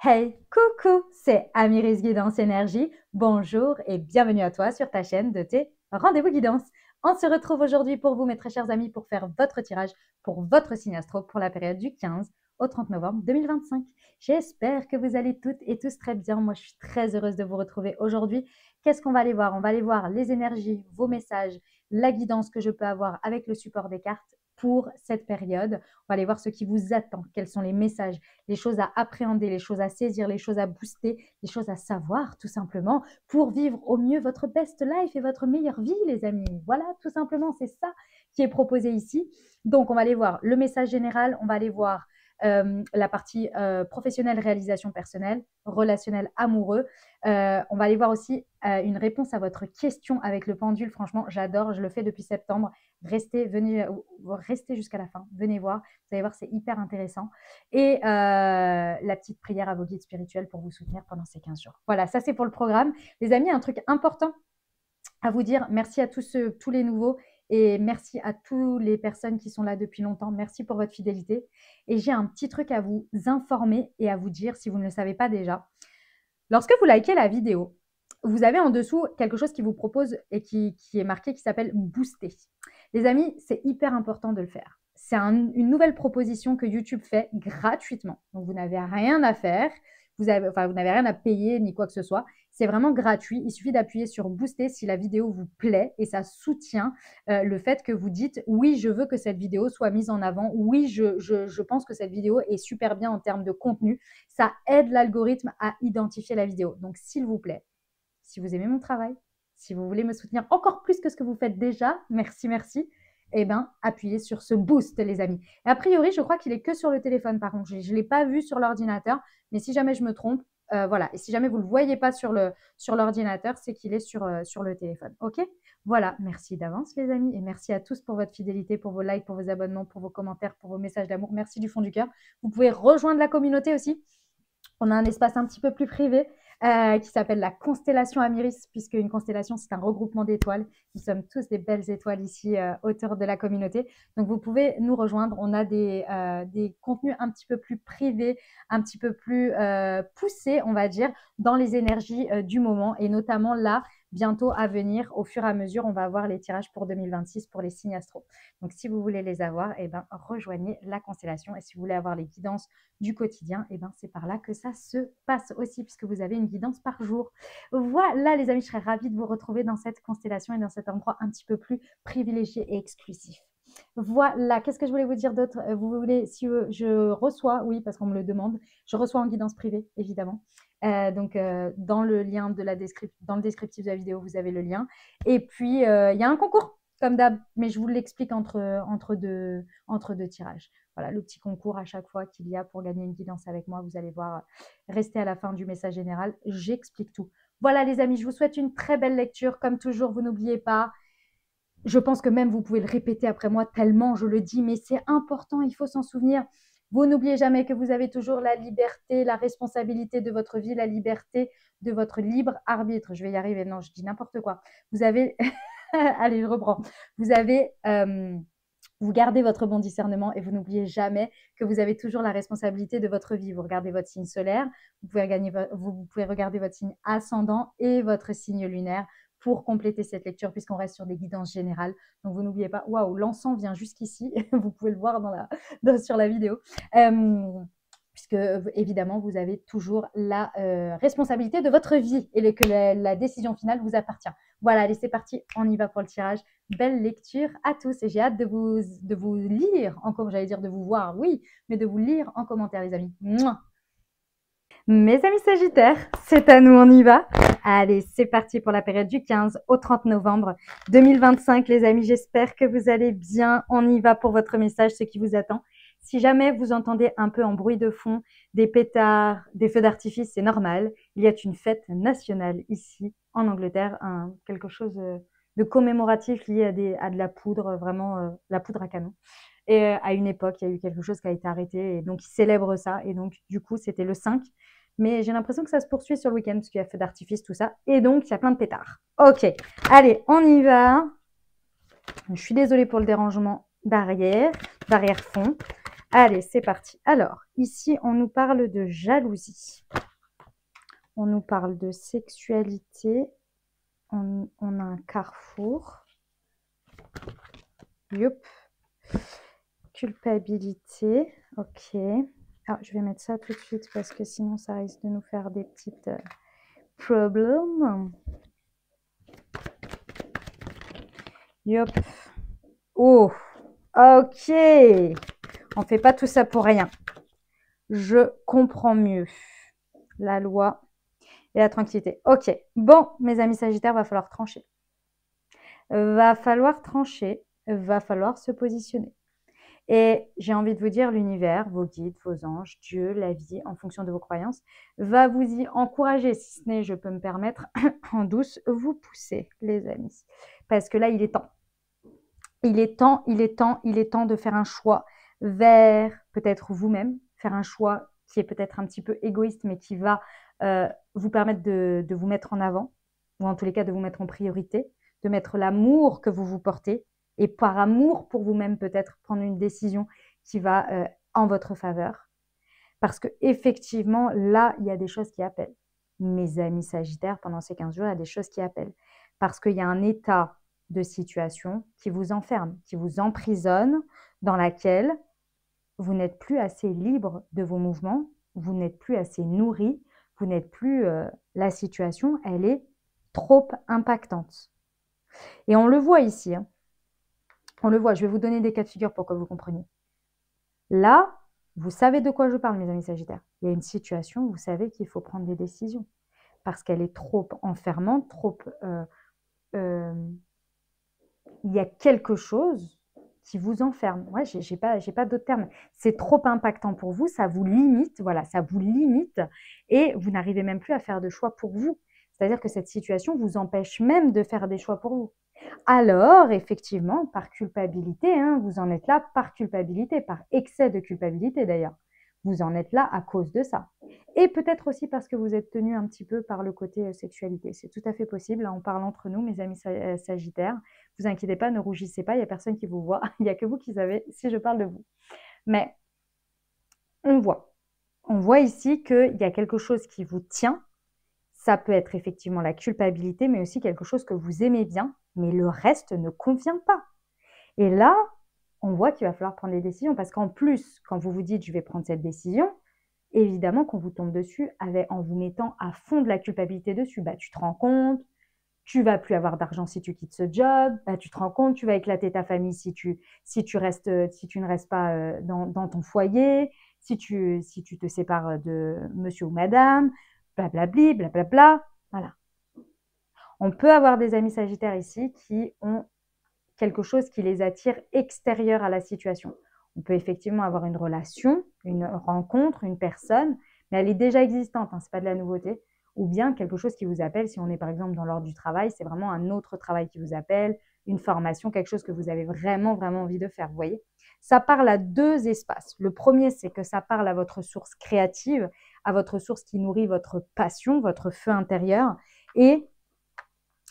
Hey, coucou, c'est Amiris Guidance Énergie. Bonjour et bienvenue à toi sur ta chaîne de tes rendez-vous guidance. On se retrouve aujourd'hui pour vous, mes très chers amis, pour faire votre tirage pour votre signe astro pour la période du 15 au 30 novembre 2025. J'espère que vous allez toutes et tous très bien. Moi, je suis très heureuse de vous retrouver aujourd'hui. Qu'est-ce qu'on va aller voir? On va aller voir les énergies, vos messages, la guidance que je peux avoir avec le support des cartes pour cette période. On va aller voir ce qui vous attend, quels sont les messages, les choses à appréhender, les choses à saisir, les choses à booster, les choses à savoir tout simplement pour vivre au mieux votre best life et votre meilleure vie, les amis. Voilà, tout simplement, c'est ça qui est proposé ici. Donc, on va aller voir le message général, on va aller voir la partie professionnelle, réalisation personnelle, relationnel, amoureux. On va aller voir aussi une réponse à votre question avec le pendule. Franchement, j'adore, je le fais depuis septembre. Restez jusqu'à la fin, venez voir. Vous allez voir, c'est hyper intéressant. Et la petite prière à vos guides spirituels pour vous soutenir pendant ces 15 jours. Voilà, ça c'est pour le programme. Les amis, un truc important à vous dire, merci à tous les nouveaux et merci à toutes les personnes qui sont là depuis longtemps. Merci pour votre fidélité. Et j'ai un petit truc à vous informer et à vous dire si vous ne le savez pas déjà. Lorsque vous likez la vidéo, vous avez en dessous quelque chose qui vous propose et qui est marqué, qui s'appelle booster. Les amis, c'est hyper important de le faire. C'est une nouvelle proposition que YouTube fait gratuitement. Donc, vous n'avez rien à faire. Vous n'avez rien à payer ni quoi que ce soit. C'est vraiment gratuit. Il suffit d'appuyer sur booster si la vidéo vous plaît et ça soutient le fait que vous dites oui, je veux que cette vidéo soit mise en avant. Oui, je pense que cette vidéo est super bien en termes de contenu. Ça aide l'algorithme à identifier la vidéo. Donc, s'il vous plaît, si vous aimez mon travail, si vous voulez me soutenir encore plus que ce que vous faites déjà, merci, eh bien, appuyez sur ce boost, les amis. Et a priori, je crois qu'il est que sur le téléphone, par contre. Je ne l'ai pas vu sur l'ordinateur, mais si jamais je me trompe, voilà. Et si jamais vous ne le voyez pas sur l'ordinateur, c'est qu'il est sur le téléphone. OK? Voilà. Merci d'avance, les amis. Et merci à tous pour votre fidélité, pour vos likes, pour vos abonnements, pour vos commentaires, pour vos messages d'amour. Merci du fond du cœur. Vous pouvez rejoindre la communauté aussi. On a un espace un petit peu plus privé qui s'appelle la constellation Amiris, puisque une constellation, c'est un regroupement d'étoiles. Nous sommes tous des belles étoiles ici, autour de la communauté. Donc, vous pouvez nous rejoindre. On a des contenus un petit peu plus privés, un petit peu plus poussés, on va dire, dans les énergies du moment. Et notamment là, bientôt à venir, au fur et à mesure, on va avoir les tirages pour 2026 pour les signes astro. Donc, si vous voulez les avoir, eh ben, rejoignez la constellation. Et si vous voulez avoir les guidances du quotidien, eh ben, c'est par là que ça se passe aussi, puisque vous avez une guidance par jour. Voilà, les amis, je serais ravie de vous retrouver dans cette constellation et dans cet endroit un petit peu plus privilégié et exclusif. Voilà, qu'est-ce que je voulais vous dire d'autre? Vous voulez, si je reçois, oui, parce qu'on me le demande, je reçois en guidance privée, évidemment. Donc, dans le lien de dans le descriptif de la vidéo, vous avez le lien. Et puis, il y a un concours, comme d'hab, mais je vous l'explique entre deux tirages. Voilà, le petit concours à chaque fois qu'il y a pour gagner une guidance avec moi. Vous allez voir, restez à la fin du message général, j'explique tout. Voilà, les amis, je vous souhaite une très belle lecture. Comme toujours, vous n'oubliez pas, je pense que même vous pouvez le répéter après moi tellement je le dis, mais c'est important, il faut s'en souvenir. Vous n'oubliez jamais que vous avez toujours la liberté, la responsabilité de votre vie, la liberté de votre libre arbitre. Je vais y arriver, non, je dis n'importe quoi. Vous avez, allez, je reprends. Vous gardez votre bon discernement et vous n'oubliez jamais que vous avez toujours la responsabilité de votre vie. Vous regardez votre signe solaire, vous pouvez regarder votre signe ascendant et votre signe lunaire pour compléter cette lecture, puisqu'on reste sur des guidances générales. Donc, vous n'oubliez pas, waouh, l'encens vient jusqu'ici. Vous pouvez le voir sur la vidéo. Puisque, évidemment, vous avez toujours la responsabilité de votre vie et que la décision finale vous appartient. Voilà, allez, c'est parti, on y va pour le tirage. Belle lecture à tous et j'ai hâte de vous lire, j'allais dire de vous voir, oui, mais de vous lire en commentaire, les amis. Mouah. Mes amis Sagittaires, c'est à nous, on y va. Allez, c'est parti pour la période du 15 au 30 novembre 2025. Les amis, j'espère que vous allez bien. On y va pour votre message, ce qui vous attend. Si jamais vous entendez un peu en bruit de fond, des pétards, des feux d'artifice, c'est normal. Il y a une fête nationale ici, en Angleterre, quelque chose de commémoratif lié à de la poudre, vraiment la poudre à canon. Et à une époque, il y a eu quelque chose qui a été arrêté et donc ils célèbrent ça. Et donc, du coup, c'était le 5. Mais j'ai l'impression que ça se poursuit sur le week-end parce qu'il y a feu d'artifice, tout ça. Et donc, il y a plein de pétards. Ok, allez, on y va. Je suis désolée pour le dérangement d'arrière-fond. Allez, c'est parti. Alors, ici, on nous parle de jalousie. On nous parle de sexualité. On a un carrefour. Youp. Culpabilité. Ok. Alors, je vais mettre ça tout de suite parce que sinon, ça risque de nous faire des petites problèmes. Yup. Oh, ok. On ne fait pas tout ça pour rien. Je comprends mieux. La loi et la tranquillité. Ok. Bon, mes amis Sagittaires, va falloir trancher. Va falloir trancher. Va falloir se positionner. Et j'ai envie de vous dire, l'univers, vos guides, vos anges, Dieu, la vie, en fonction de vos croyances, va vous y encourager. Si ce n'est, je peux me permettre, en douce, vous pousser, les amis. Parce que là, il est temps. Il est temps de faire un choix vers peut-être vous-même, faire un choix qui est peut-être un petit peu égoïste, mais qui va vous permettre de vous mettre en avant, ou en tous les cas de vous mettre en priorité, de mettre l'amour que vous vous portez, et par amour pour vous-même peut-être prendre une décision qui va en votre faveur. Parce que effectivement, là, il y a des choses qui appellent. Mes amis Sagittaires, pendant ces 15 jours, il y a des choses qui appellent. Parce qu'il y a un état de situation qui vous enferme, qui vous emprisonne, dans laquelle vous n'êtes plus assez libre de vos mouvements, vous n'êtes plus assez nourri, vous n'êtes plus... la situation, elle est trop impactante. Et on le voit ici. Hein. On le voit, je vais vous donner des cas de figure pour que vous compreniez. Là, vous savez de quoi je parle, mes amis Sagittaires. Il y a une situation où vous savez qu'il faut prendre des décisions. Parce qu'elle est trop enfermante, trop... il y a quelque chose qui vous enferme. Ouais, j'ai pas d'autres termes. C'est trop impactant pour vous, ça vous limite, voilà, ça vous limite et vous n'arrivez même plus à faire de choix pour vous. C'est-à-dire que cette situation vous empêche même de faire des choix pour vous. Alors, effectivement, par culpabilité, hein, vous en êtes là par culpabilité, par excès de culpabilité d'ailleurs. Vous en êtes là à cause de ça. Et peut-être aussi parce que vous êtes tenu un petit peu par le côté sexualité. C'est tout à fait possible. Là, on parle entre nous, mes amis Sagittaires. Vous inquiétez pas, ne rougissez pas, il n'y a personne qui vous voit. Il n'y a que vous qui savez si je parle de vous. Mais on voit ici qu'il y a quelque chose qui vous tient. Ça peut être effectivement la culpabilité, mais aussi quelque chose que vous aimez bien, mais le reste ne convient pas. Et là, on voit qu'il va falloir prendre des décisions parce qu'en plus, quand vous vous dites « je vais prendre cette décision », évidemment qu'on vous tombe dessus en vous mettant à fond de la culpabilité dessus. Bah, tu te rends compte, tu vas plus avoir d'argent si tu quittes ce job, bah, tu te rends compte, tu vas éclater ta famille si tu ne restes pas dans ton foyer, si tu te sépares de monsieur ou madame, blablabli, blablabla. Voilà. On peut avoir des amis Sagittaires ici qui ont quelque chose qui les attire extérieur à la situation. On peut effectivement avoir une relation, une rencontre, une personne, mais elle est déjà existante, hein, ce n'est pas de la nouveauté, ou bien quelque chose qui vous appelle, si on est par exemple dans l'ordre du travail, c'est vraiment un autre travail qui vous appelle, une formation, quelque chose que vous avez vraiment, vraiment envie de faire, vous voyez. Ça parle à deux espaces. Le premier, c'est que ça parle à votre source créative, à votre source qui nourrit votre passion, votre feu intérieur, et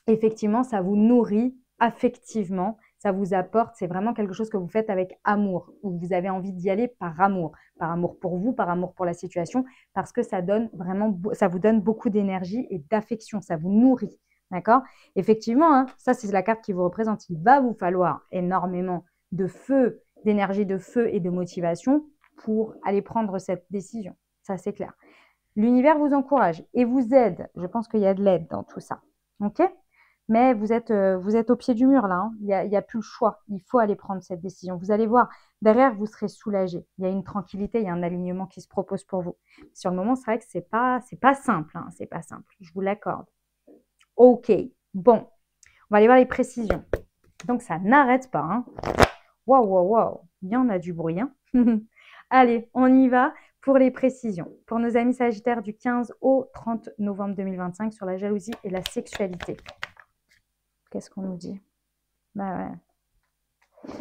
effectivement, ça vous nourrit affectivement, ça vous apporte, c'est vraiment quelque chose que vous faites avec amour, où vous avez envie d'y aller par amour pour vous, par amour pour la situation, parce que ça vous donne beaucoup d'énergie et d'affection, ça vous nourrit, d'accord? Effectivement, hein, ça c'est la carte qui vous représente, il va vous falloir énormément de feu, d'énergie de feu et de motivation pour aller prendre cette décision, ça c'est clair. L'univers vous encourage et vous aide, je pense qu'il y a de l'aide dans tout ça, ok? Mais vous êtes au pied du mur là, hein. Il y a plus le choix, il faut aller prendre cette décision. Vous allez voir, derrière vous serez soulagé. Il y a une tranquillité, il y a un alignement qui se propose pour vous. Sur le moment, c'est vrai que c'est pas simple, hein, c'est pas simple, je vous l'accorde. Ok, bon, on va aller voir les précisions. Donc ça n'arrête pas, hein. Waouh, waouh, waouh, il y en a du bruit, hein. Allez, on y va pour les précisions. Pour nos amis Sagittaires du 15 au 30 novembre 2025 sur la jalousie et la sexualité. Qu'est-ce qu'on nous dit? Bah ouais.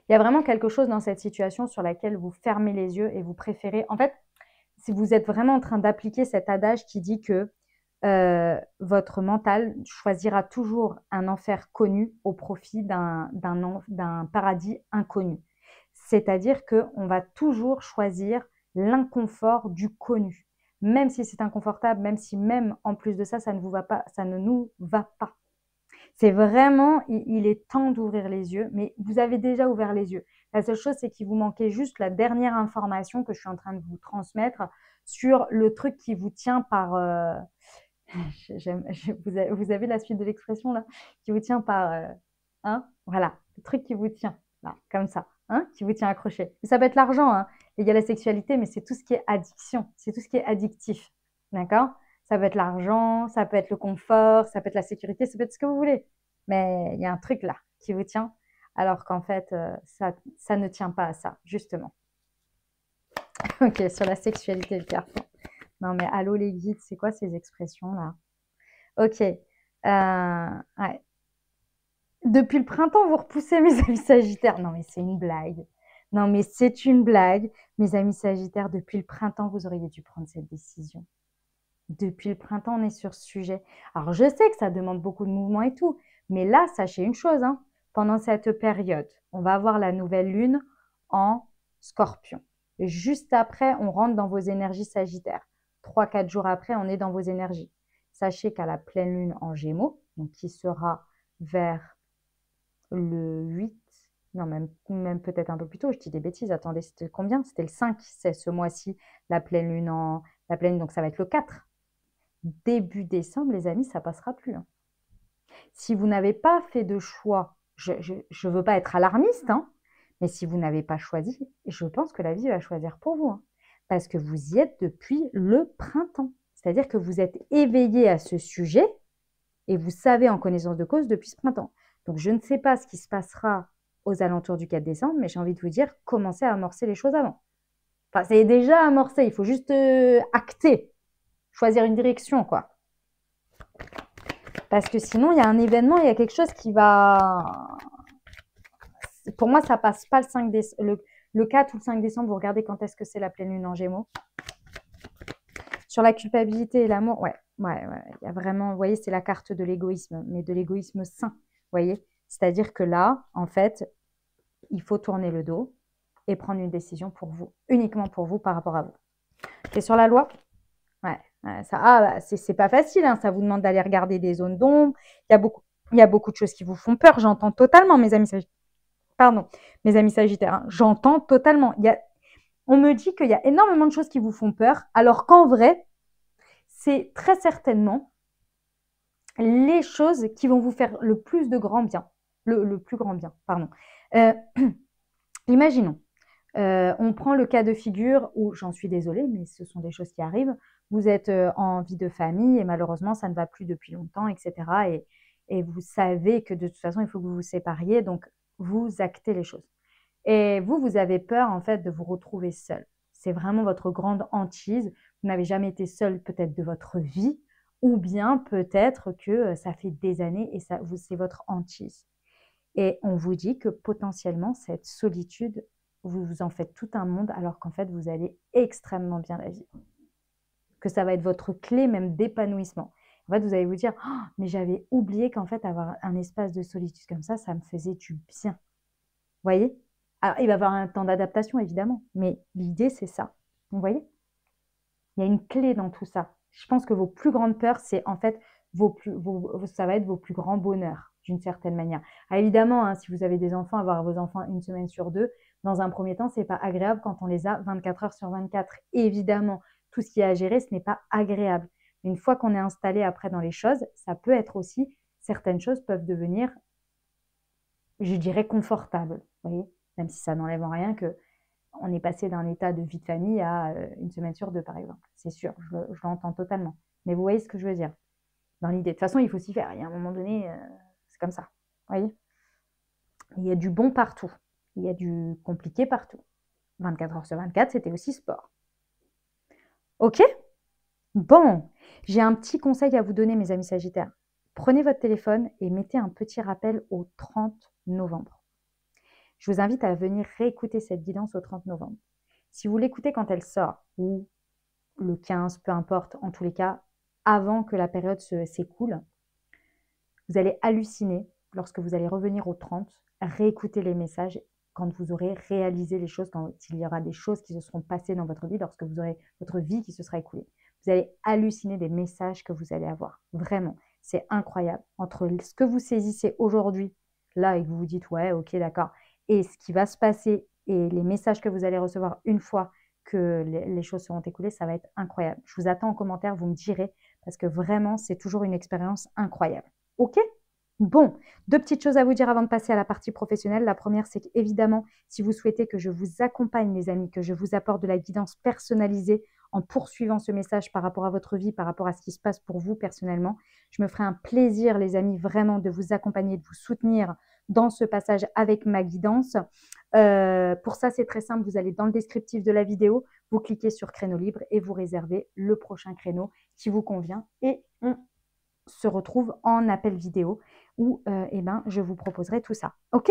Il y a vraiment quelque chose dans cette situation sur laquelle vous fermez les yeux et vous préférez... En fait, si vous êtes vraiment en train d'appliquer cet adage qui dit que votre mental choisira toujours un enfer connu au profit d'un paradis inconnu. C'est-à-dire qu'on va toujours choisir l'inconfort du connu. Même si c'est inconfortable, même si même en plus de ça, ça ne vous va pas, ça ne nous va pas. C'est vraiment, il est temps d'ouvrir les yeux, mais vous avez déjà ouvert les yeux. La seule chose, c'est qu'il vous manquait juste la dernière information que je suis en train de vous transmettre sur le truc qui vous tient par... vous avez la suite de l'expression là, qui vous tient par... hein, voilà, le truc qui vous tient, là, comme ça, hein, qui vous tient accroché. Ça peut être l'argent, hein, il y a la sexualité, mais c'est tout ce qui est addiction, c'est tout ce qui est addictif, d'accord? Ça peut être l'argent, ça peut être le confort, ça peut être la sécurité, ça peut être ce que vous voulez. Mais il y a un truc là qui vous tient, alors qu'en fait, ça ne tient pas à ça, justement. Ok, sur la sexualité et le carton. Non, mais allô les guides, c'est quoi ces expressions-là? Ok. Ouais. Depuis le printemps, vous repoussez mes amis sagittaires. Non, mais c'est une blague. Non, mais c'est une blague. Mes amis sagittaires, depuis le printemps, vous auriez dû prendre cette décision. Depuis le printemps, on est sur ce sujet. Alors, je sais que ça demande beaucoup de mouvement et tout, mais là, sachez une chose, hein, pendant cette période, on va avoir la nouvelle lune en Scorpion. Et juste après, on rentre dans vos énergies sagittaires. 3-4 jours après, on est dans vos énergies. Sachez qu'à la pleine lune en Gémeaux, donc qui sera vers le 8, non, même peut-être un peu plus tôt, je dis des bêtises, attendez, c'était combien? C'était le 5, c'est ce mois-ci, la pleine lune, donc ça va être le 4. Début décembre, les amis, ça passera plus. Hein. Si vous n'avez pas fait de choix, je ne veux pas être alarmiste, hein, mais si vous n'avez pas choisi, je pense que la vie va choisir pour vous. Hein, parce que vous y êtes depuis le printemps. C'est-à-dire que vous êtes éveillé à ce sujet et vous savez en connaissance de cause depuis ce printemps. Donc, je ne sais pas ce qui se passera aux alentours du 4 décembre, mais j'ai envie de vous dire, commencez à amorcer les choses avant. Enfin, c'est déjà amorcé, il faut juste acter, choisir une direction, quoi. Parce que sinon, il y a un événement, il y a quelque chose qui va... Pour moi, ça passe pas le 5 décembre. Le 4 ou le 5 décembre, vous regardez quand est-ce que c'est la pleine lune en Gémeaux. Sur la culpabilité et l'amour, ouais. Il y a vraiment, vous voyez, c'est la carte de l'égoïsme, mais de l'égoïsme sain, vous voyez. C'est-à-dire que là, en fait, il faut tourner le dos et prendre une décision pour vous, uniquement pour vous par rapport à vous. Et sur la loi, ouais, ça, c'est pas facile, hein, ça vous demande d'aller regarder des zones d'ombre. Il y a beaucoup de choses qui vous font peur, j'entends totalement, mes amis sagittaires. Pardon, mes amis sagittaires, hein, j'entends totalement. On me dit qu'il y a énormément de choses qui vous font peur, alors qu'en vrai, c'est très certainement les choses qui vont vous faire le plus de grand bien, le plus grand bien, pardon. Imaginons, on prend le cas de figure où, j'en suis désolée, mais ce sont des choses qui arrivent, vous êtes en vie de famille et malheureusement, ça ne va plus depuis longtemps, etc. Et vous savez que de toute façon, il faut que vous vous sépariez, donc vous actez les choses. Et vous avez peur en fait de vous retrouver seul. C'est vraiment votre grande hantise. Vous n'avez jamais été seul peut-être de votre vie, ou bien peut-être que ça fait des années et c'est votre hantise. Et on vous dit que potentiellement, cette solitude, vous vous en faites tout un monde alors qu'en fait, vous allez extrêmement bien la vivre. Que ça va être votre clé même d'épanouissement. En fait, vous allez vous dire, oh, mais j'avais oublié qu'en fait, avoir un espace de solitude comme ça me faisait du bien. Vous voyez? Alors, il va y avoir un temps d'adaptation, évidemment, mais l'idée, c'est ça. Vous voyez? Il y a une clé dans tout ça. Je pense que vos plus grandes peurs, c'est en fait, ça va être vos plus grands bonheurs, d'une certaine manière. Alors, évidemment, hein, si vous avez des enfants, avoir vos enfants une semaine sur deux, dans un premier temps, ce n'est pas agréable quand on les a 24 heures sur 24. Évidemment, tout ce qui est à gérer, ce n'est pas agréable. Une fois qu'on est installé après dans les choses, ça peut être aussi, certaines choses peuvent devenir, je dirais, confortables. Vous voyez? Même si ça n'enlève en rien que on est passé d'un état de vie de famille à une semaine sur deux, par exemple. C'est sûr, je l'entends totalement. Mais vous voyez ce que je veux dire dans l'idée. De toute façon, il faut s'y faire. Il y a un moment donné, c'est comme ça. Vous voyez? Il y a du bon partout. Il y a du compliqué partout. 24 heures sur 24, c'était aussi sport. Ok? Bon, j'ai un petit conseil à vous donner, mes amis sagittaires. Prenez votre téléphone et mettez un petit rappel au 30 novembre. Je vous invite à venir réécouter cette guidance au 30 novembre. Si vous l'écoutez quand elle sort, ou le 15, peu importe, en tous les cas, avant que la période s'écoule, vous allez halluciner lorsque vous allez revenir au 30, réécouter les messages quand vous aurez réalisé les choses, quand il y aura des choses qui se seront passées dans votre vie, lorsque vous aurez votre vie qui se sera écoulée. Vous allez halluciner des messages que vous allez avoir. Vraiment, c'est incroyable. Entre ce que vous saisissez aujourd'hui, là, et que vous vous dites, ouais, ok, d'accord, et ce qui va se passer et les messages que vous allez recevoir une fois que les choses seront écoulées, ça va être incroyable. Je vous attends en commentaire, vous me direz, parce que vraiment, c'est toujours une expérience incroyable. Ok? Bon, deux petites choses à vous dire avant de passer à la partie professionnelle. La première, c'est qu'évidemment, si vous souhaitez que je vous accompagne, les amis, que je vous apporte de la guidance personnalisée en poursuivant ce message par rapport à votre vie, par rapport à ce qui se passe pour vous personnellement, je me ferai un plaisir, les amis, vraiment de vous accompagner, de vous soutenir dans ce passage avec ma guidance. Pour ça, c'est très simple. Vous allez dans le descriptif de la vidéo, vous cliquez sur créneau libre et vous réservez le prochain créneau qui vous convient et on se retrouve en appel vidéo où je vous proposerai tout ça. OK?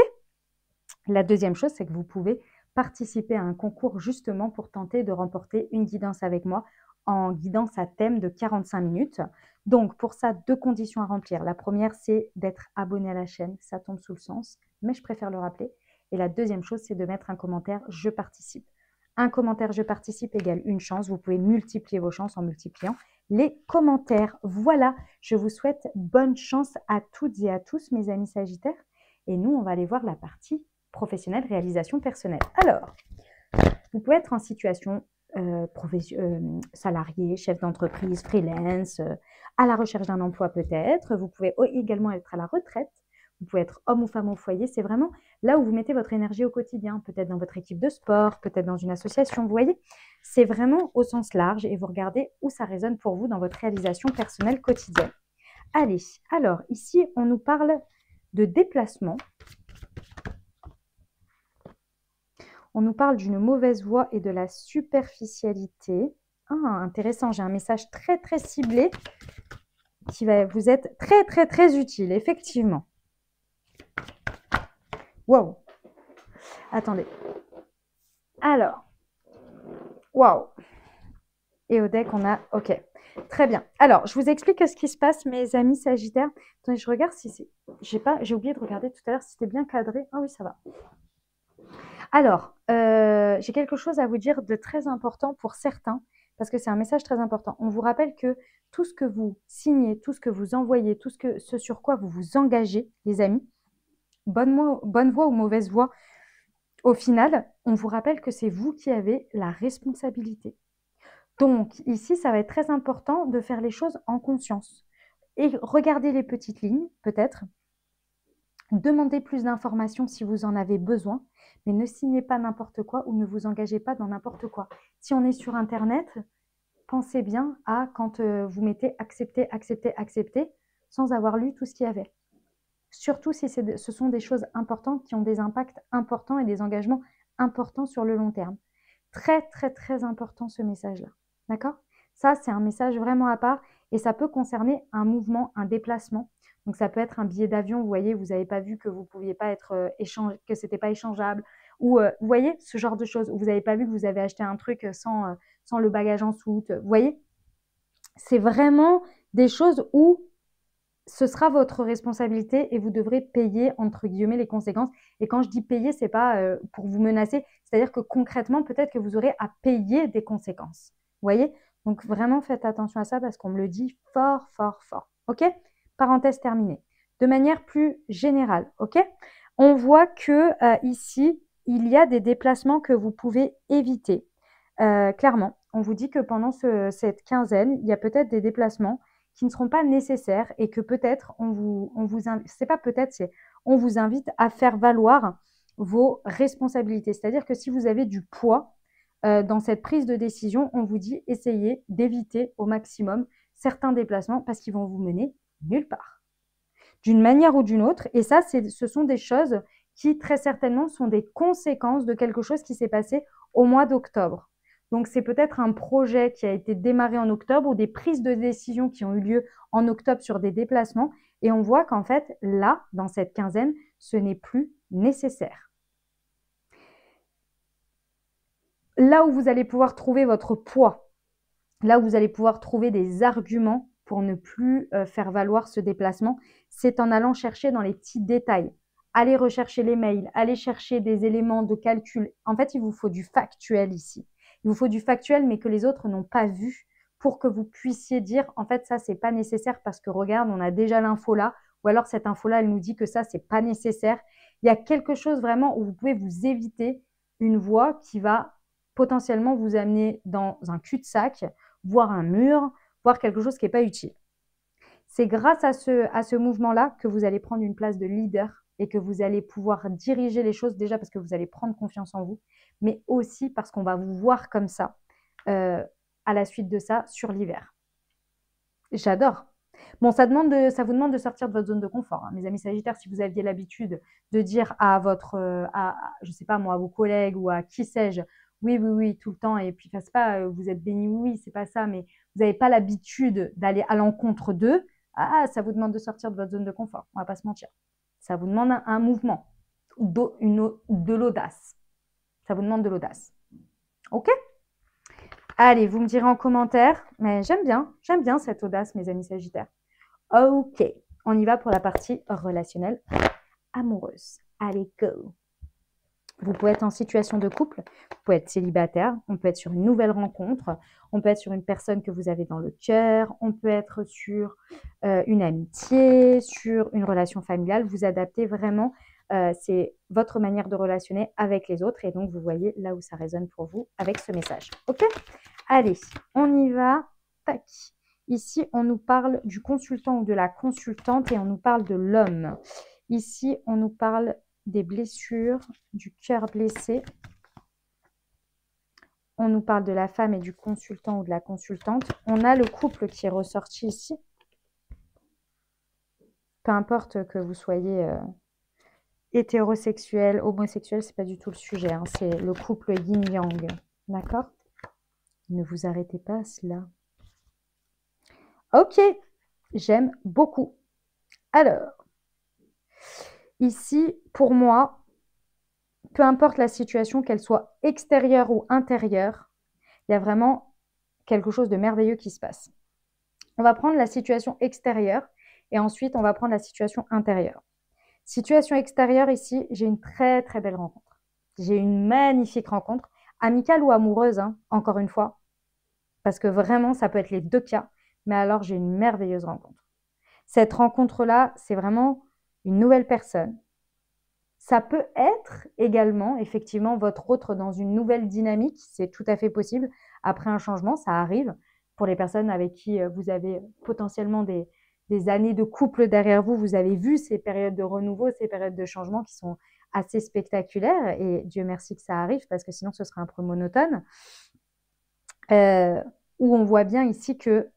La deuxième chose, c'est que vous pouvez participer à un concours justement pour tenter de remporter une guidance avec moi en guidance à thème de 45 minutes. Donc, pour ça, deux conditions à remplir. La première, c'est d'être abonné à la chaîne. Ça tombe sous le sens, mais je préfère le rappeler. Et la deuxième chose, c'est de mettre un commentaire « Je participe ». Un commentaire « Je participe » égale une chance. Vous pouvez multiplier vos chances en multipliant les commentaires. Voilà, je vous souhaite bonne chance à toutes et à tous, mes amis Sagittaires. Et nous, on va aller voir la partie professionnelle, réalisation personnelle. Alors, vous pouvez être en situation salarié, chef d'entreprise, freelance, à la recherche d'un emploi peut-être. Vous pouvez également être à la retraite. Vous pouvez être homme ou femme au foyer. C'est vraiment là où vous mettez votre énergie au quotidien. Peut-être dans votre équipe de sport, peut-être dans une association. Vous voyez, c'est vraiment au sens large et vous regardez où ça résonne pour vous dans votre réalisation personnelle quotidienne. Allez, alors ici, on nous parle de déplacement. On nous parle d'une mauvaise voix et de la superficialité. Ah, intéressant, j'ai un message très, très ciblé qui va vous être très, très, très utile, effectivement. Waouh! Attendez. Alors, waouh! Et au deck, on a... Ok, très bien. Alors, je vous explique ce qui se passe, mes amis Sagittaires. Attendez, je regarde si c'est... J'ai oublié de regarder tout à l'heure si c'était bien cadré. Ah oui, ça va. Alors, j'ai quelque chose à vous dire de très important pour certains, parce que c'est un message très important. On vous rappelle que tout ce que vous signez, tout ce que vous envoyez, ce sur quoi vous vous engagez, les amis, bonne voix ou mauvaise voix, au final, on vous rappelle que c'est vous qui avez la responsabilité. Donc, ici, ça va être très important de faire les choses en conscience. Et regardez les petites lignes, peut-être. Demandez plus d'informations si vous en avez besoin, mais ne signez pas n'importe quoi ou ne vous engagez pas dans n'importe quoi. Si on est sur Internet, pensez bien à quand vous mettez accepter, accepter, accepter, sans avoir lu tout ce qu'il y avait. Surtout si ce sont des choses importantes qui ont des impacts importants et des engagements importants sur le long terme. Très, très, très important ce message-là. D'accord? Ça, c'est un message vraiment à part et ça peut concerner un mouvement, un déplacement. Donc, ça peut être un billet d'avion, vous voyez, vous n'avez pas vu que vous ne pouviez pas être que ce n'était pas échangeable. Ou, vous voyez, ce genre de choses. Où vous n'avez pas vu que vous avez acheté un truc sans le bagage en soute. Vous voyez? C'est vraiment des choses où ce sera votre responsabilité et vous devrez payer, entre guillemets, les conséquences. Et quand je dis payer, ce n'est pas pour vous menacer. C'est-à-dire que concrètement, peut-être que vous aurez à payer des conséquences. Vous voyez? Donc, vraiment, faites attention à ça parce qu'on me le dit fort, fort, fort. OK? Parenthèse terminée. De manière plus générale, OK? On voit que ici, il y a des déplacements que vous pouvez éviter. Clairement, on vous dit que pendant cette quinzaine, il y a peut-être des déplacements qui ne seront pas nécessaires et que peut-être on vous invite, c'est pas peut-être, c'est on vous invite à faire valoir vos responsabilités. C'est-à-dire que si vous avez du poids dans cette prise de décision, on vous dit essayez d'éviter au maximum certains déplacements parce qu'ils vont vous mener nulle part. D'une manière ou d'une autre. Et ça, ce sont des choses qui très certainement sont des conséquences de quelque chose qui s'est passé au mois d'octobre. Donc, c'est peut-être un projet qui a été démarré en octobre ou des prises de décision qui ont eu lieu en octobre sur des déplacements. Et on voit qu'en fait, là, dans cette quinzaine, ce n'est plus nécessaire. Là où vous allez pouvoir trouver votre poids, là où vous allez pouvoir trouver des arguments pour ne plus faire valoir ce déplacement, c'est en allant chercher dans les petits détails. Allez rechercher les mails, allez chercher des éléments de calcul. En fait, il vous faut du factuel ici. Il vous faut du factuel, mais que les autres n'ont pas vu pour que vous puissiez dire, en fait, ça, c'est pas nécessaire parce que regarde, on a déjà l'info là, ou alors cette info-là, elle nous dit que ça, c'est pas nécessaire. Il y a quelque chose vraiment où vous pouvez vous éviter une voie qui va potentiellement vous amener dans un cul-de-sac, voire un mur, voire quelque chose qui n'est pas utile. C'est grâce à ce mouvement-là que vous allez prendre une place de leader et que vous allez pouvoir diriger les choses, déjà parce que vous allez prendre confiance en vous, mais aussi parce qu'on va vous voir comme ça à la suite de ça sur l'hiver. J'adore. Bon, ça vous demande de sortir de votre zone de confort, hein. Mes amis Sagittaires, si vous aviez l'habitude de dire à je sais pas moi, à vos collègues ou à qui sais-je, oui, oui, oui, tout le temps, et puis c'est pas, vous êtes béni, oui, c'est pas ça, mais vous n'avez pas l'habitude d'aller à l'encontre d'eux, ça vous demande de sortir de votre zone de confort, on va pas se mentir. Ça vous demande un mouvement, de l'audace. Ça vous demande de l'audace. Ok ? Allez, vous me direz en commentaire, mais j'aime bien cette audace, mes amis Sagittaires. Ok, on y va pour la partie relationnelle amoureuse. Allez, go. Vous pouvez être en situation de couple, vous pouvez être célibataire, on peut être sur une nouvelle rencontre, on peut être sur une personne que vous avez dans le cœur, on peut être sur une amitié, sur une relation familiale. Vous adaptez vraiment, c'est votre manière de relationner avec les autres et donc vous voyez là où ça résonne pour vous avec ce message. Ok ? Allez, on y va. Tac. Ici, on nous parle du consultant ou de la consultante et on nous parle de l'homme. Ici, on nous parle des blessures, du cœur blessé. On nous parle de la femme et du consultant ou de la consultante. On a le couple qui est ressorti ici. Peu importe que vous soyez hétérosexuel, homosexuel, c'est pas du tout le sujet, hein. C'est le couple yin-yang. D'accord ? Ne vous arrêtez pas à cela. Ok, j'aime beaucoup. Alors, ici, pour moi, peu importe la situation, qu'elle soit extérieure ou intérieure, il y a vraiment quelque chose de merveilleux qui se passe. On va prendre la situation extérieure et ensuite on va prendre la situation intérieure. Situation extérieure ici, j'ai une très très belle rencontre. J'ai une magnifique rencontre, amicale ou amoureuse, hein, encore une fois, parce que vraiment ça peut être les deux cas, mais alors j'ai une merveilleuse rencontre. Cette rencontre-là, c'est vraiment une nouvelle personne. Ça peut être également, effectivement, votre autre dans une nouvelle dynamique. C'est tout à fait possible. Après un changement, ça arrive. Pour les personnes avec qui vous avez potentiellement des années de couple derrière vous, vous avez vu ces périodes de renouveau, ces périodes de changement qui sont assez spectaculaires. Et Dieu merci que ça arrive parce que sinon, ce serait un peu monotone. Où on voit bien ici que,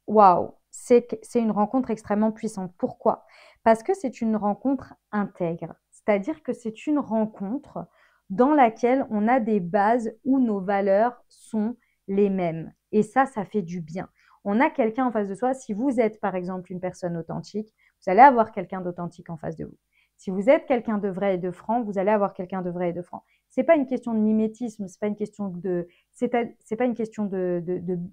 waouh, c'est une rencontre extrêmement puissante. Pourquoi ? Parce que c'est une rencontre intègre. C'est-à-dire que c'est une rencontre dans laquelle on a des bases où nos valeurs sont les mêmes. Et ça fait du bien. On a quelqu'un en face de soi. Si vous êtes, par exemple, une personne authentique, vous allez avoir quelqu'un d'authentique en face de vous. Si vous êtes quelqu'un de vrai et de franc, vous allez avoir quelqu'un de vrai et de franc. C'est pas une question de mimétisme, c'est pas une question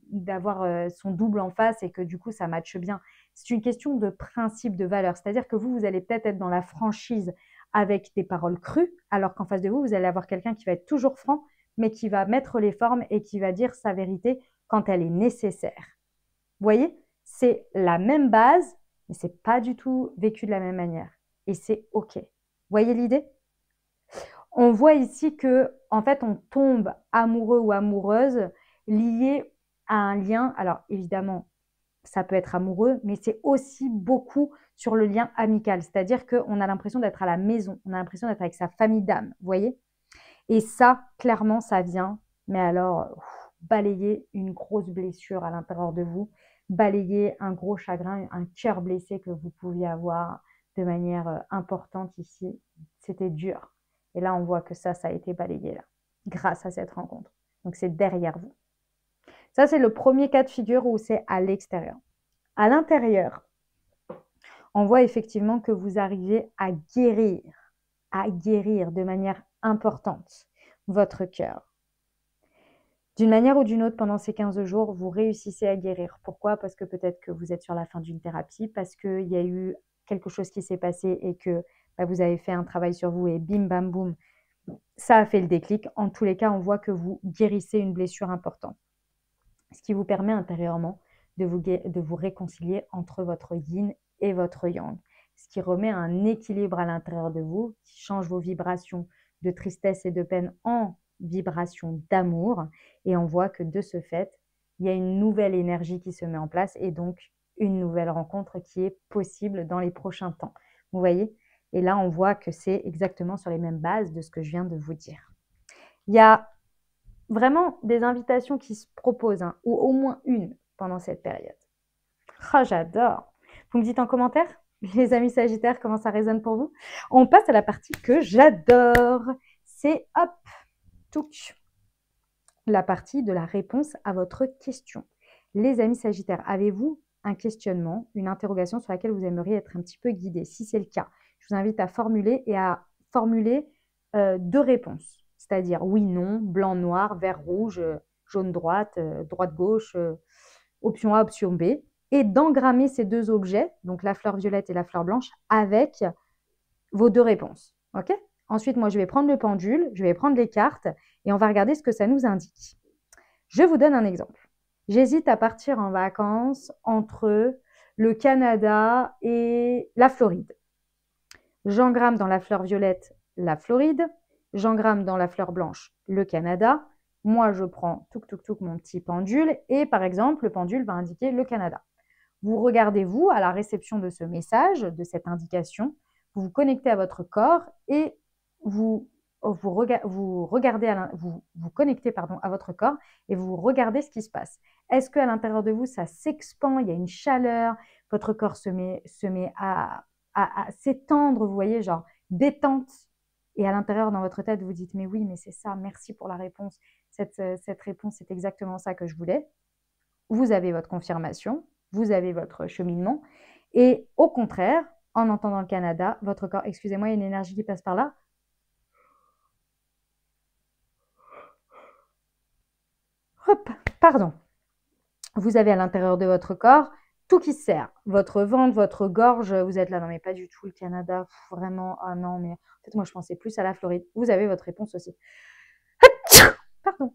d'avoir son double en face et que du coup ça matche bien. C'est une question de principe, de valeur. C'est-à-dire que vous allez peut-être être dans la franchise avec des paroles crues, alors qu'en face de vous, vous allez avoir quelqu'un qui va être toujours franc, mais qui va mettre les formes et qui va dire sa vérité quand elle est nécessaire. Vous voyez, c'est la même base, mais c'est pas du tout vécu de la même manière. Et c'est OK. Vous voyez l'idée ? On voit ici que, en fait, on tombe amoureux ou amoureuse lié à un lien. Alors, évidemment, ça peut être amoureux, mais c'est aussi beaucoup sur le lien amical. C'est-à-dire qu'on a l'impression d'être à la maison, on a l'impression d'être avec sa famille d'âme, vous voyez ? Et ça, clairement, ça vient, mais alors, balayer une grosse blessure à l'intérieur de vous, balayer un gros chagrin, un cœur blessé que vous pouviez avoir de manière importante ici. C'était dur. Et là, on voit que ça a été balayé là, grâce à cette rencontre. Donc, c'est derrière vous. Ça, c'est le premier cas de figure où c'est à l'extérieur. À l'intérieur, on voit effectivement que vous arrivez à guérir de manière importante votre cœur. D'une manière ou d'une autre, pendant ces 15 jours, vous réussissez à guérir. Pourquoi? Parce que peut-être que vous êtes sur la fin d'une thérapie, parce qu'il y a eu quelque chose qui s'est passé et que vous avez fait un travail sur vous et bim, bam, boum, ça a fait le déclic. En tous les cas, on voit que vous guérissez une blessure importante, ce qui vous permet intérieurement de vous réconcilier entre votre yin et votre yang, ce qui remet un équilibre à l'intérieur de vous, qui change vos vibrations de tristesse et de peine en vibrations d'amour, et on voit que de ce fait, il y a une nouvelle énergie qui se met en place et donc une nouvelle rencontre qui est possible dans les prochains temps. Vous voyez? Et là, on voit que c'est exactement sur les mêmes bases de ce que je viens de vous dire. Il y a vraiment des invitations qui se proposent, hein, ou au moins une pendant cette période. Oh, j'adore. Vous me dites en commentaire, les amis Sagittaires, comment ça résonne pour vous? On passe à la partie que j'adore. C'est hop, touc, la partie de la réponse à votre question. Les amis Sagittaires, avez-vous un questionnement, une interrogation sur laquelle vous aimeriez être un petit peu guidé? Si c'est le cas, je vous invite à formuler et à formuler 2 réponses. C'est-à-dire oui, non, blanc, noir, vert, rouge, jaune, droite, droite, gauche, option A, option B, et d'engrammer ces 2 objets, donc la fleur violette et la fleur blanche, avec vos 2 réponses. Ok? Ensuite, moi, je vais prendre le pendule, je vais prendre les cartes, et on va regarder ce que ça nous indique. Je vous donne un exemple. J'hésite à partir en vacances entre le Canada et la Floride. J'engramme dans la fleur violette la Floride, j'engramme dans la fleur blanche le Canada. Moi, je prends mon petit pendule et par exemple, le pendule va indiquer le Canada. Vous regardez, vous, à la réception de ce message, de cette indication, vous vous connectez à votre corps et vous connectez à votre corps et vous regardez ce qui se passe. Est-ce qu'à l'intérieur de vous, ça s'expand, il y a une chaleur, votre corps se met à s'étendre, vous voyez, genre détente. Et à l'intérieur, dans votre tête, vous dites, mais oui, mais c'est ça, merci pour la réponse. Cette réponse, c'est exactement ça que je voulais. Vous avez votre confirmation, vous avez votre cheminement. Et au contraire, en entendant le Canada, votre corps, excusez-moi, il y a une énergie qui passe par là. Hop, pardon. Vous avez à l'intérieur de votre corps tout qui se serre. Votre ventre, votre gorge, vous êtes là, non mais pas du tout le Canada, vraiment, ah non, mais en fait moi je pensais plus à la Floride. Vous avez votre réponse aussi. Pardon.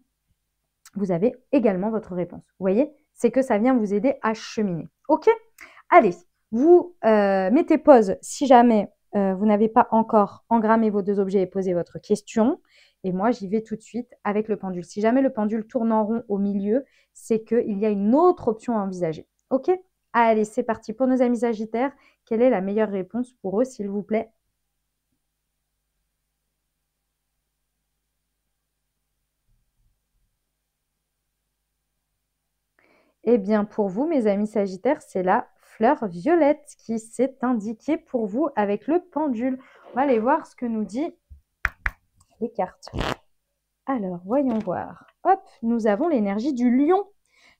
Vous avez également votre réponse. Vous voyez, c'est que ça vient vous aider à cheminer. Ok? Allez, vous mettez pause si jamais vous n'avez pas encore engrammé vos 2 objets et posé votre question. Et moi, j'y vais tout de suite avec le pendule. Si jamais le pendule tourne en rond au milieu, c'est qu'il y a une autre option à envisager. Ok? Allez, c'est parti. Pour nos amis Sagittaires, quelle est la meilleure réponse pour eux, s'il vous plaît? Eh bien, pour vous, mes amis Sagittaires, c'est la fleur violette qui s'est indiquée pour vous avec le pendule. On va aller voir ce que nous dit les cartes. Alors, voyons voir. Hop, nous avons l'énergie du lion.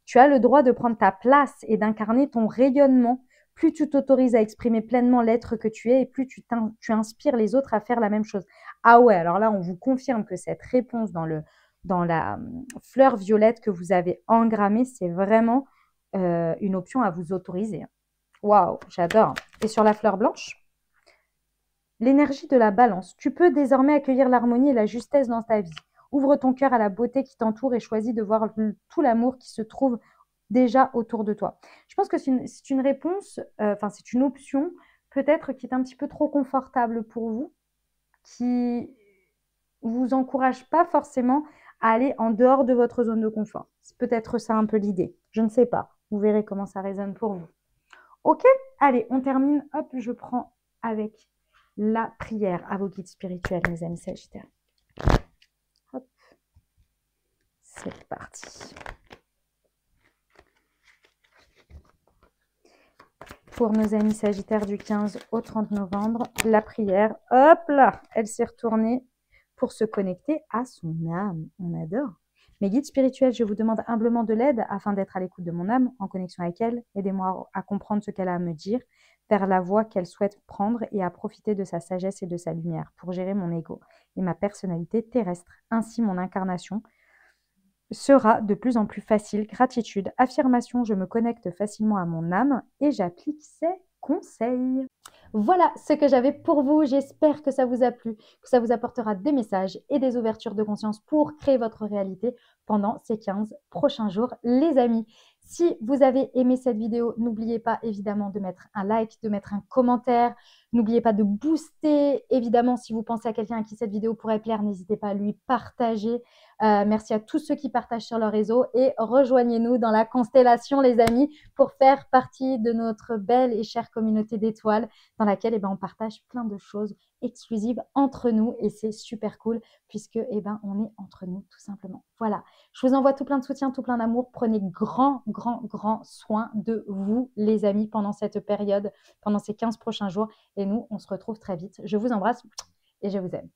Tu as le droit de prendre ta place et d'incarner ton rayonnement. Plus tu t'autorises à exprimer pleinement l'être que tu es et plus tu inspires les autres à faire la même chose. Ah ouais, alors là, on vous confirme que cette réponse dans la fleur violette que vous avez engrammée, c'est vraiment une option à vous autoriser. Waouh, j'adore. Et sur la fleur blanche, l'énergie de la balance. Tu peux désormais accueillir l'harmonie et la justesse dans ta vie. Ouvre ton cœur à la beauté qui t'entoure et choisis de voir tout l'amour qui se trouve déjà autour de toi. Je pense que c'est une réponse, c'est une option peut-être qui est un petit peu trop confortable pour vous, qui vous encourage pas forcément à aller en dehors de votre zone de confort. C'est peut-être ça un peu l'idée. Je ne sais pas. Vous verrez comment ça résonne pour vous. Ok, allez, on termine. Hop, je prends avec la prière à vos guides spirituels, mes amis Sagittaires. Hop, c'est parti. Pour nos amis Sagittaires du 15 au 30 novembre, la prière, hop là, elle s'est retournée pour se connecter à son âme. On adore. Mes guides spirituels, je vous demande humblement de l'aide afin d'être à l'écoute de mon âme, en connexion avec elle. Aidez-moi à comprendre ce qu'elle a à me dire, vers la voie qu'elle souhaite prendre et à profiter de sa sagesse et de sa lumière pour gérer mon ego et ma personnalité terrestre. Ainsi, mon incarnation sera de plus en plus facile. Gratitude, affirmation, je me connecte facilement à mon âme et j'applique ces conseils. Voilà ce que j'avais pour vous. J'espère que ça vous a plu, que ça vous apportera des messages et des ouvertures de conscience pour créer votre réalité pendant ces 15 prochains jours, les amis. Si vous avez aimé cette vidéo, n'oubliez pas évidemment de mettre un like, de mettre un commentaire. N'oubliez pas de booster. Évidemment, si vous pensez à quelqu'un à qui cette vidéo pourrait plaire, n'hésitez pas à lui partager. Merci à tous ceux qui partagent sur leur réseau et rejoignez-nous dans la constellation, les amis, pour faire partie de notre belle et chère communauté d'étoiles dans laquelle on partage plein de choses exclusives entre nous et c'est super cool puisque on est entre nous tout simplement. Voilà, je vous envoie tout plein de soutien, tout plein d'amour. Prenez grand soin de vous, les amis, pendant cette période, pendant ces 15 prochains jours. Et nous, on se retrouve très vite. Je vous embrasse et je vous aime.